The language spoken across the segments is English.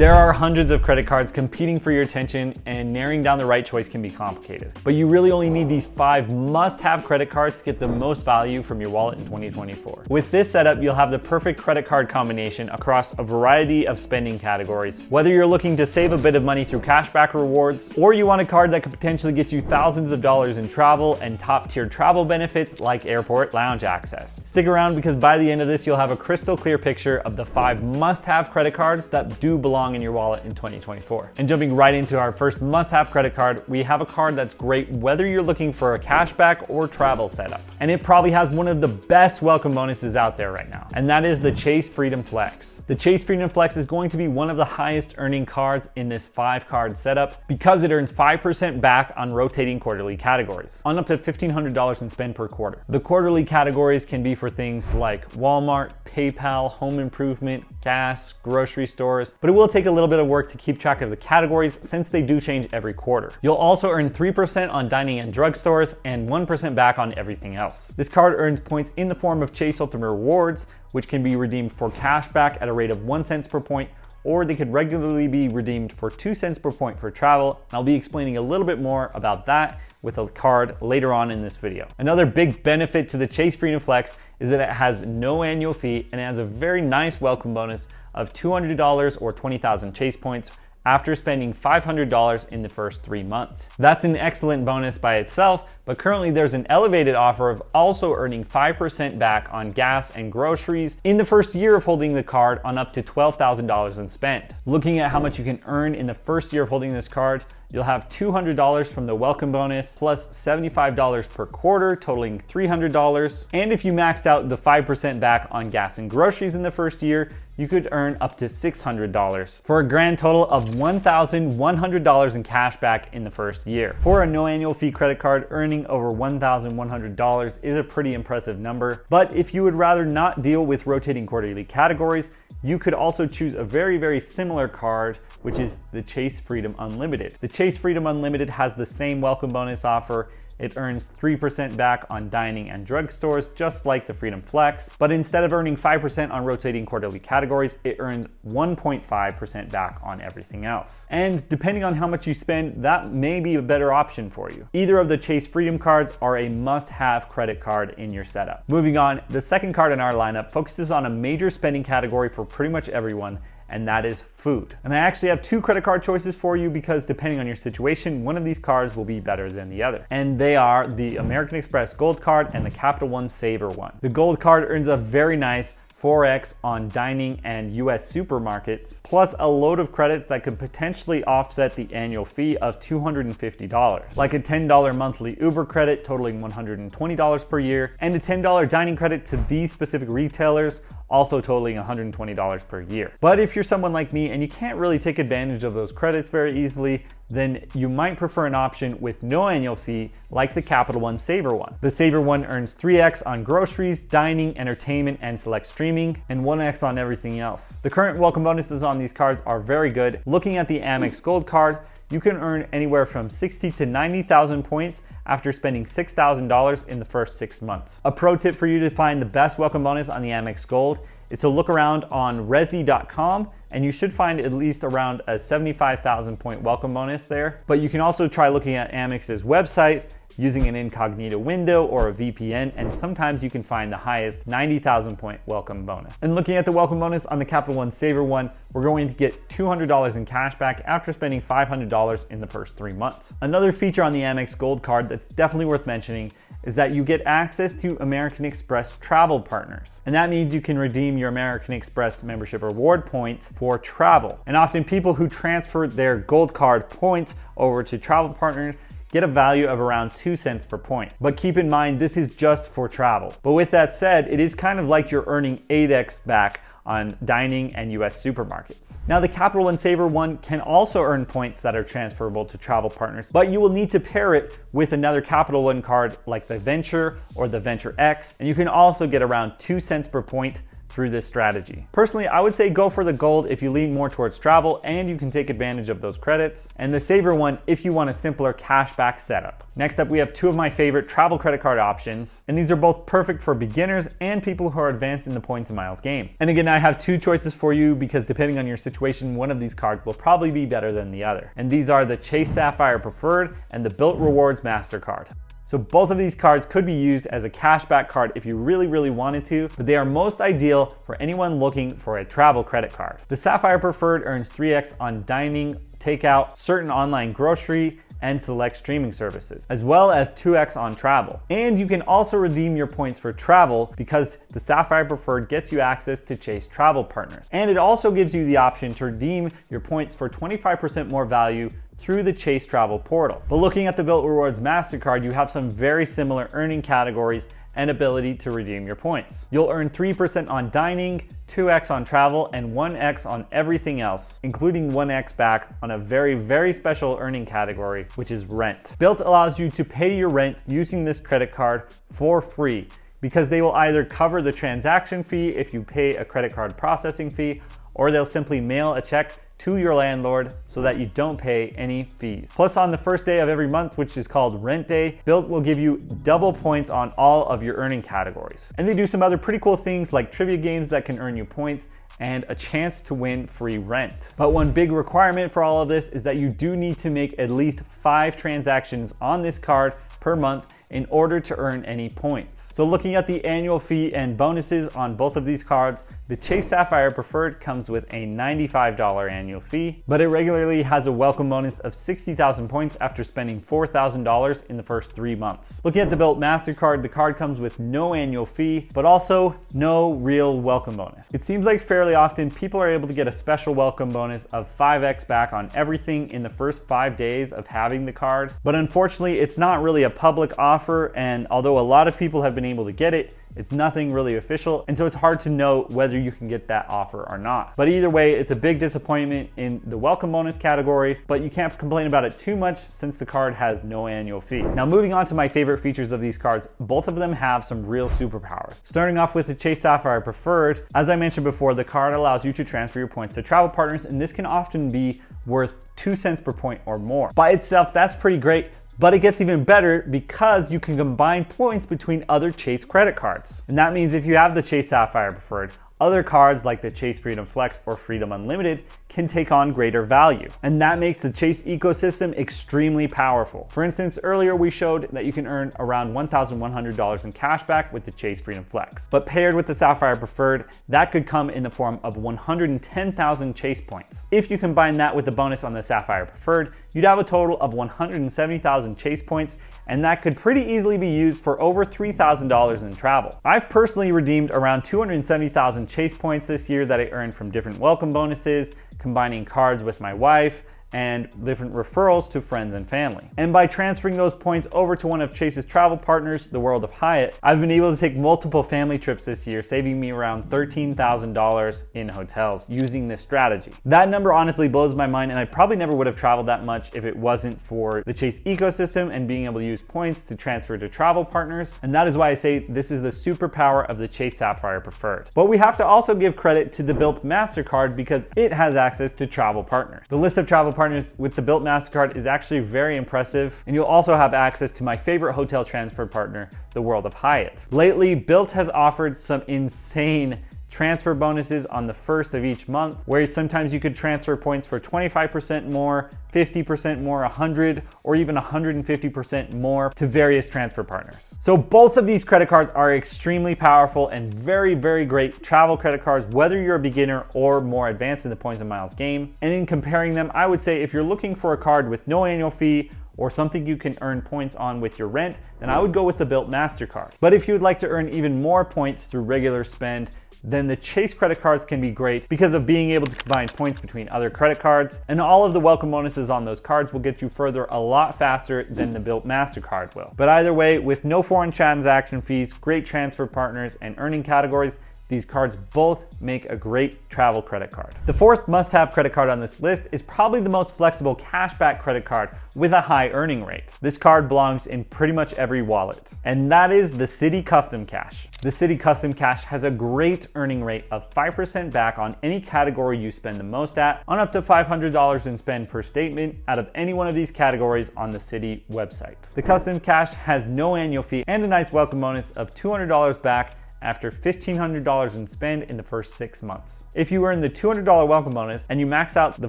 There are hundreds of credit cards competing for your attention, and narrowing down the right choice can be complicated. But you really only need these 5 must-have credit cards to get the most value from your wallet in 2024. With this setup, you'll have the perfect credit card combination across a variety of spending categories. Whether you're looking to save a bit of money through cashback rewards, or you want a card that could potentially get you thousands of dollars in travel and top-tier travel benefits like airport lounge access. Stick around, because by the end of this, you'll have a crystal clear picture of the 5 must-have credit cards that do belong in your wallet in 2024. And jumping right into our first must-have credit card, we have a card that's great whether you're looking for a cashback or travel setup. And it probably has one of the best welcome bonuses out there right now, and that is the Chase Freedom Flex. The Chase Freedom Flex is going to be one of the highest earning cards in this 5-card setup because it earns 5% back on rotating quarterly categories, on up to $1,500 in spend per quarter. The quarterly categories can be for things like Walmart, PayPal, home improvement, gas, grocery stores, but it will take a little bit of work to keep track of the categories since they do change every quarter. You'll also earn 3% on dining and drugstores and 1% back on everything else. This card earns points in the form of Chase Ultimate Rewards, which can be redeemed for cash back at a rate of 1 cent per point, or they could regularly be redeemed for 2 cents per point for travel. And I'll be explaining a little bit more about that with a card later on in this video. Another big benefit to the Chase Freedom Flex is that it has no annual fee and it has a very nice welcome bonus of $200 or 20,000 Chase points after spending $500 in the first 3 months. That's an excellent bonus by itself, but currently there's an elevated offer of also earning 5% back on gas and groceries in the first year of holding the card on up to $12,000 in spend. Looking at how much you can earn in the first year of holding this card, you'll have $200 from the welcome bonus plus $75 per quarter, totaling $300. And if you maxed out the 5% back on gas and groceries in the first year, you could earn up to $600 for a grand total of $1,100 in cash back in the first year. For a no annual fee credit card, earning over $1,100 is a pretty impressive number. But if you would rather not deal with rotating quarterly categories, you could also choose a very similar card, which is the Chase Freedom Unlimited. The Chase Freedom Unlimited has the same welcome bonus offer. It earns 3% back on dining and drugstores, just like the Freedom Flex, but instead of earning 5% on rotating quarterly categories, it earns 1.5% back on everything else. And depending on how much you spend, that may be a better option for you. Either of the Chase Freedom cards are a must-have credit card in your setup. Moving on, the second card in our lineup focuses on a major spending category for pretty much everyone, and that is food. And I actually have 2 credit card choices for you because depending on your situation, one of these cards will be better than the other. And they are the American Express Gold Card and the Capital One Saver One. The Gold Card earns a very nice 4x on dining and US supermarkets, plus a load of credits that could potentially offset the annual fee of $250, like a $10 monthly Uber credit totaling $120 per year, and a $10 dining credit to these specific retailers, also totaling $120 per year. But if you're someone like me and you can't really take advantage of those credits very easily, then you might prefer an option with no annual fee like the Capital One Saver One. The Saver One earns 3x on groceries, dining, entertainment, and select streaming, and 1x on everything else. The current welcome bonuses on these cards are very good. Looking at the Amex Gold Card, you can earn anywhere from 60 to 90,000 points after spending $6,000 in the first 6 months. A pro tip for you to find the best welcome bonus on the Amex Gold is to look around on resi.com, and you should find at least around a 75,000 point welcome bonus there. But you can also try looking at Amex's website using an incognito window or a VPN, and sometimes you can find the highest 90,000 point welcome bonus. And looking at the welcome bonus on the Capital One Saver One, we're going to get $200 in cash back after spending $500 in the first 3 months. Another feature on the Amex Gold Card that's definitely worth mentioning is that you get access to American Express travel partners. And that means you can redeem your American Express membership reward points for travel. And often people who transfer their Gold Card points over to travel partners get a value of around 2 cents per point. But keep in mind, this is just for travel. But with that said, it is kind of like you're earning 8x back on dining and US supermarkets. Now, the Capital One Saver One can also earn points that are transferable to travel partners, but you will need to pair it with another Capital One card like the Venture or the Venture X, and you can also get around 2 cents per point through this strategy. Personally, I would say go for the gold if you lean more towards travel and you can take advantage of those credits, and the saver one if you want a simpler cashback setup. Next up, we have two of my favorite travel credit card options, and these are both perfect for beginners and people who are advanced in the points and miles game. And again, I have two choices for you because depending on your situation, one of these cards will probably be better than the other. And these are the Chase Sapphire Preferred and the Bilt Rewards MasterCard. So both of these cards could be used as a cashback card if you really wanted to, but they are most ideal for anyone looking for a travel credit card. The Sapphire Preferred earns 3x on dining, takeout, certain online grocery, and select streaming services, as well as 2x on travel. And you can also redeem your points for travel because the Sapphire Preferred gets you access to Chase travel partners. And it also gives you the option to redeem your points for 25% more value through the Chase travel portal. But looking at the Bilt Rewards MasterCard, you have some very similar earning categories and ability to redeem your points. You'll earn 3% on dining, 2x on travel, and 1x on everything else, including 1x back on a very special earning category, which is rent. Bilt allows you to pay your rent using this credit card for free because they will either cover the transaction fee if you pay a credit card processing fee, or they'll simply mail a check to your landlord so that you don't pay any fees. Plus, on the first day of every month, which is called Rent Day, Bilt will give you double points on all of your earning categories. And they do some other pretty cool things like trivia games that can earn you points and a chance to win free rent. But one big requirement for all of this is that you do need to make at least 5 transactions on this card per month in order to earn any points. So looking at the annual fee and bonuses on both of these cards, the Chase Sapphire Preferred comes with a $95 annual fee, but it regularly has a welcome bonus of 60,000 points after spending $4,000 in the first 3 months. Looking at the Bilt MasterCard, the card comes with no annual fee, but also no real welcome bonus. It seems like fairly often people are able to get a special welcome bonus of 5x back on everything in the first 5 days of having the card, but unfortunately it's not really a public offer, and although a lot of people have been able to get it, it's nothing really official, and so it's hard to know whether you can get that offer or not. But either way, it's a big disappointment in the welcome bonus category, but you can't complain about it too much since the card has no annual fee. Now moving on to my favorite features of these cards, both of them have some real superpowers. Starting off with the Chase Sapphire Preferred, as I mentioned before, the card allows you to transfer your points to travel partners, and this can often be worth 2 cents per point or more. By itself, that's pretty great, but it gets even better because you can combine points between other Chase credit cards. And that means if you have the Chase Sapphire Preferred, other cards like the Chase Freedom Flex or Freedom Unlimited can take on greater value. And that makes the Chase ecosystem extremely powerful. For instance, earlier we showed that you can earn around $1,100 in cash back with the Chase Freedom Flex. But paired with the Sapphire Preferred, that could come in the form of 110,000 Chase points. If you combine that with the bonus on the Sapphire Preferred, you'd have a total of 170,000 Chase points, and that could pretty easily be used for over $3,000 in travel. I've personally redeemed around 270,000 Chase points this year that I earned from different welcome bonuses, combining cards with my wife, and different referrals to friends and family. And by transferring those points over to one of Chase's travel partners, the World of Hyatt, I've been able to take multiple family trips this year, saving me around $13,000 in hotels using this strategy. That number honestly blows my mind, and I probably never would have traveled that much if it wasn't for the Chase ecosystem and being able to use points to transfer to travel partners. And that is why I say this is the superpower of the Chase Sapphire Preferred. But we have to also give credit to the Bilt MasterCard because it has access to travel partners. The list of travel partners with the Bilt MasterCard is actually very impressive, and you'll also have access to my favorite hotel transfer partner, the World of Hyatt. Lately, Bilt has offered some insane transfer bonuses on the first of each month, where sometimes you could transfer points for 25% more, 50% more, 100, or even 150% more to various transfer partners. So both of these credit cards are extremely powerful and very great travel credit cards, whether you're a beginner or more advanced in the points and miles game. And in comparing them, I would say if you're looking for a card with no annual fee or something you can earn points on with your rent, then I would go with the Bilt MasterCard. But if you would like to earn even more points through regular spend, then the Chase credit cards can be great because of being able to combine points between other credit cards, and all of the welcome bonuses on those cards will get you further a lot faster than the Bilt MasterCard will. But either way, with no foreign transaction fees, great transfer partners, and earning categories, these cards both make a great travel credit card. The fourth must-have credit card on this list is probably the most flexible cashback credit card with a high earning rate. This card belongs in pretty much every wallet, and that is the Citi Custom Cash. The Citi Custom Cash has a great earning rate of 5% back on any category you spend the most at, on up to $500 in spend per statement out of any one of these categories on the Citi website. The Custom Cash has no annual fee and a nice welcome bonus of $200 back after $1,500 in spend in the first 6 months. If you earn the $200 welcome bonus and you max out the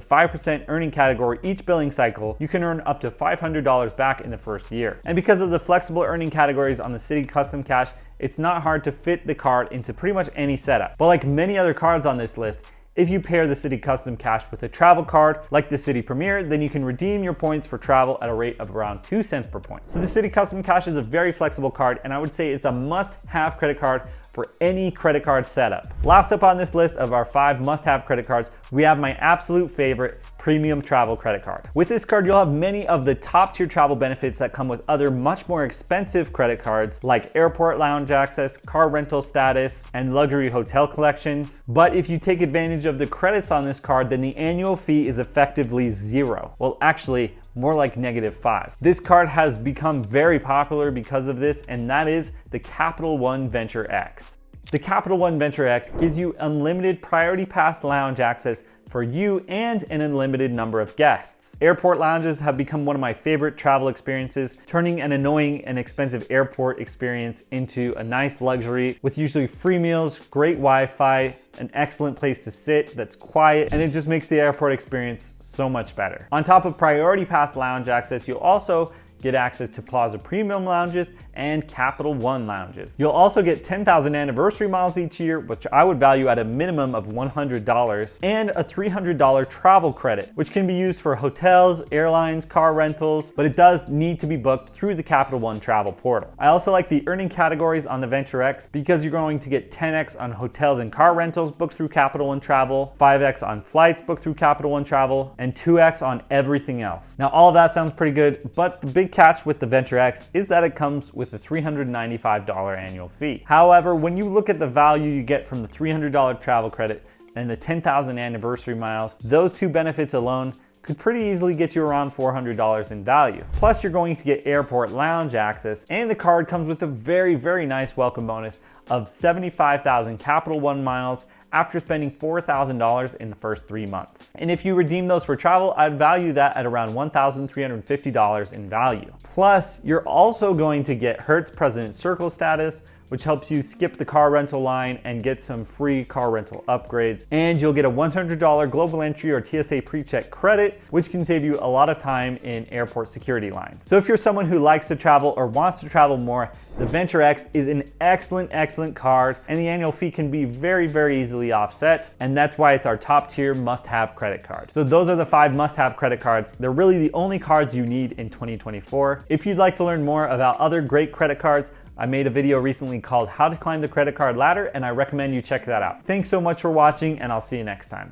5% earning category each billing cycle, you can earn up to $500 back in the first year. And because of the flexible earning categories on the Citi Custom Cash, it's not hard to fit the card into pretty much any setup. But like many other cards on this list, if you pair the Citi Custom Cash with a travel card like the Citi Premier, then you can redeem your points for travel at a rate of around 2 cents per point. So the Citi Custom Cash is a very flexible card, and I would say it's a must-have credit card for any credit card setup. Last up on this list of our 5 must-have credit cards, we have my absolute favorite premium travel credit card. With this card, you'll have many of the top tier travel benefits that come with other much more expensive credit cards like airport lounge access, car rental status, and luxury hotel collections. But if you take advantage of the credits on this card, then the annual fee is effectively 0. Well, actually, more like -5. This card has become very popular because of this, and that is the Capital One Venture X. The Capital One Venture X gives you unlimited Priority Pass lounge access for you and an unlimited number of guests. Airport lounges have become one of my favorite travel experiences, turning an annoying and expensive airport experience into a nice luxury with usually free meals, great Wi-Fi, an excellent place to sit that's quiet, and it just makes the airport experience so much better. On top of Priority Pass lounge access, you'll also get access to Plaza Premium lounges and Capital One lounges. You'll also get 10,000 anniversary miles each year, which I would value at a minimum of $100, and a $300 travel credit, which can be used for hotels, airlines, car rentals, but it does need to be booked through the Capital One travel portal. I also like the earning categories on the Venture X because you're going to get 10x on hotels and car rentals booked through Capital One Travel, 5x on flights booked through Capital One Travel, and 2x on everything else. Now, all of that sounds pretty good, but the big catch with the Venture X is that it comes with a $395 annual fee. However, when you look at the value you get from the $300 travel credit and the 10,000 anniversary miles, those two benefits alone could pretty easily get you around $400 in value. Plus, you're going to get airport lounge access, and the card comes with a very, very nice welcome bonus of 75,000 Capital One miles after spending $4,000 in the first 3 months. And if you redeem those for travel, I'd value that at around $1,350 in value. Plus, you're also going to get Hertz President Circle status, which helps you skip the car rental line and get some free car rental upgrades. And you'll get a $100 global entry or TSA pre-check credit, which can save you a lot of time in airport security lines. So if you're someone who likes to travel or wants to travel more, the Venture X is an excellent card, and the annual fee can be very, very easily offset. And that's why it's our top tier must-have credit card. So those are the 5 must-have credit cards. They're really the only cards you need in 2024. If you'd like to learn more about other great credit cards, I made a video recently called How to Climb the Credit Card Ladder, and I recommend you check that out. Thanks so much for watching, and I'll see you next time.